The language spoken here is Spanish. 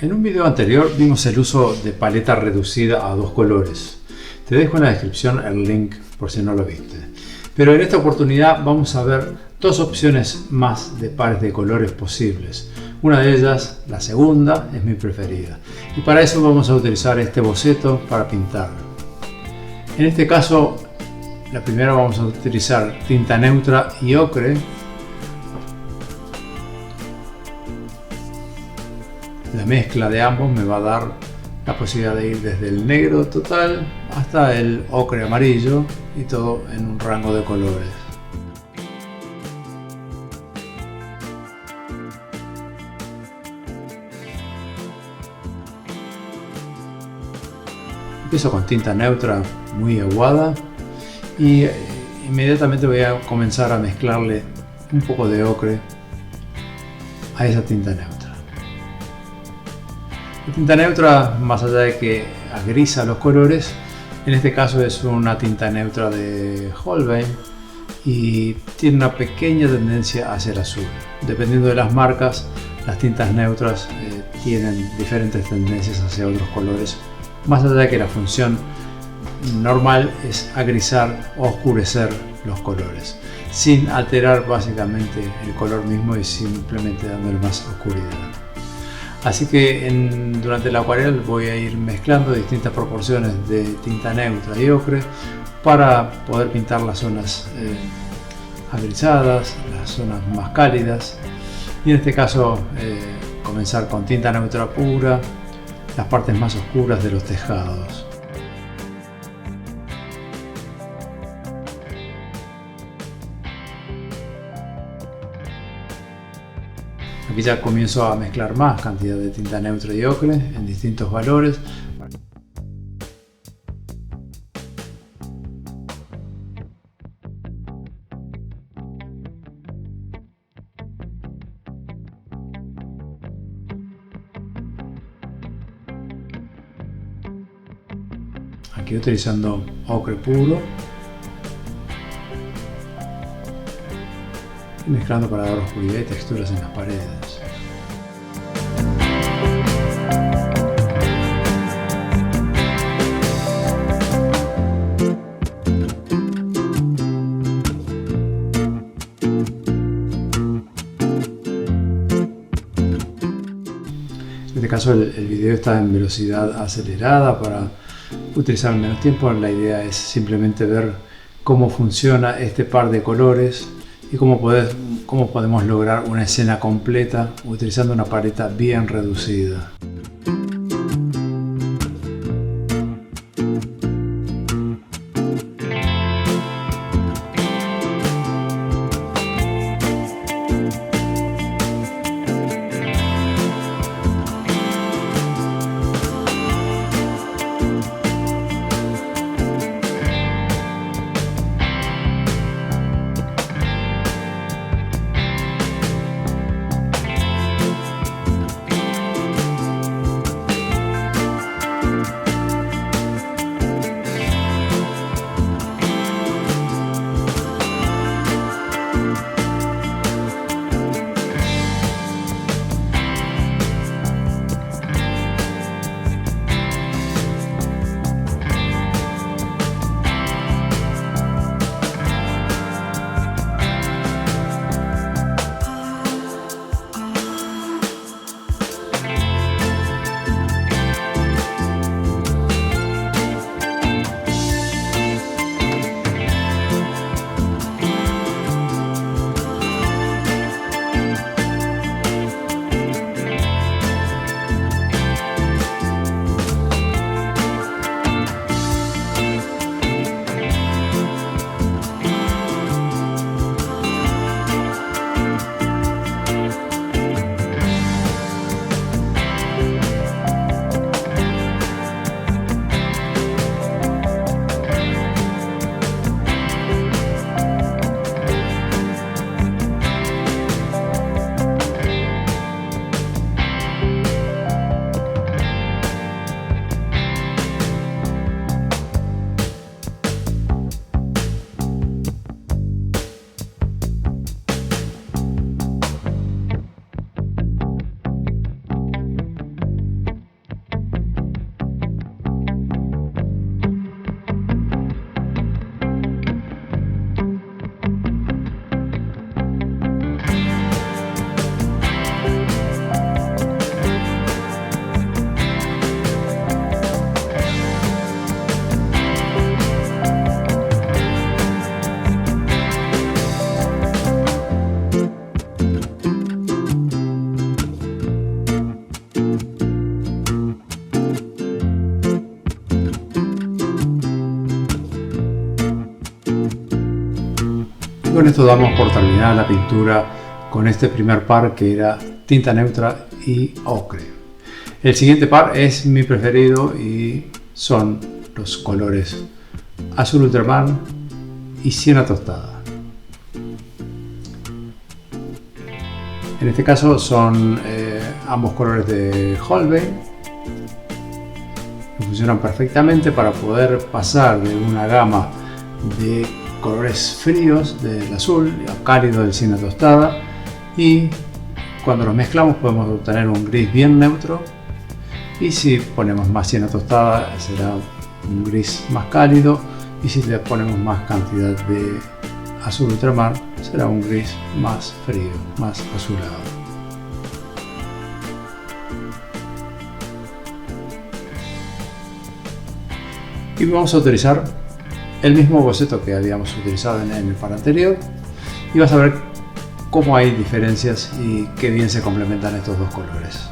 En un video anterior vimos el uso de paleta reducida a dos colores. Te dejo en la descripción el link por si no lo viste. Pero en esta oportunidad vamos a ver dos opciones más de pares de colores posibles. Una de ellas, la segunda, es mi preferida. Y para eso vamos a utilizar este boceto para pintar. En este caso, la primera vamos a utilizar tinta neutra y ocre. La mezcla de ambos me va a dar la posibilidad de ir desde el negro total hasta el ocre amarillo y todo en un rango de colores. Empiezo con tinta neutra muy aguada y inmediatamente voy a comenzar a mezclarle un poco de ocre a esa tinta neutra. La tinta neutra, más allá de que agrisa los colores, en este caso es una tinta neutra de Holbein y tiene una pequeña tendencia hacia el azul. Dependiendo de las marcas, las tintas neutras tienen diferentes tendencias hacia otros colores, más allá de que la función normal es agrisar o oscurecer los colores, sin alterar básicamente el color mismo y simplemente dándole más oscuridad. Así que durante la acuarela voy a ir mezclando distintas proporciones de tinta neutra y ocre para poder pintar las zonas agrisadas, las zonas más cálidas y en este caso comenzar con tinta neutra pura, las partes más oscuras de los tejados. Aquí ya comienzo a mezclar más cantidad de tinta neutra y ocre en distintos valores. Aquí utilizando ocre puro. Mezclando para dar oscuridad y texturas en las paredes. En este caso el video está en velocidad acelerada para utilizar menos tiempo. La idea es simplemente ver cómo funciona este par de colores y cómo podemos lograr una escena completa utilizando una paleta bien reducida. Y con esto damos por terminada la pintura con este primer par, que era tinta neutra y ocre. El siguiente par es mi preferido y son los colores azul ultramar y siena tostada. En este caso son ambos colores de Holbein, que funcionan perfectamente para poder pasar de una gama de colores fríos del azul a cálido del siena tostada, y cuando los mezclamos podemos obtener un gris bien neutro, y si ponemos más siena tostada será un gris más cálido, y si le ponemos más cantidad de azul ultramar será un gris más frío, más azulado. Y vamos a utilizar el mismo boceto que habíamos utilizado en el par anterior, y vas a ver cómo hay diferencias y qué bien se complementan estos dos colores.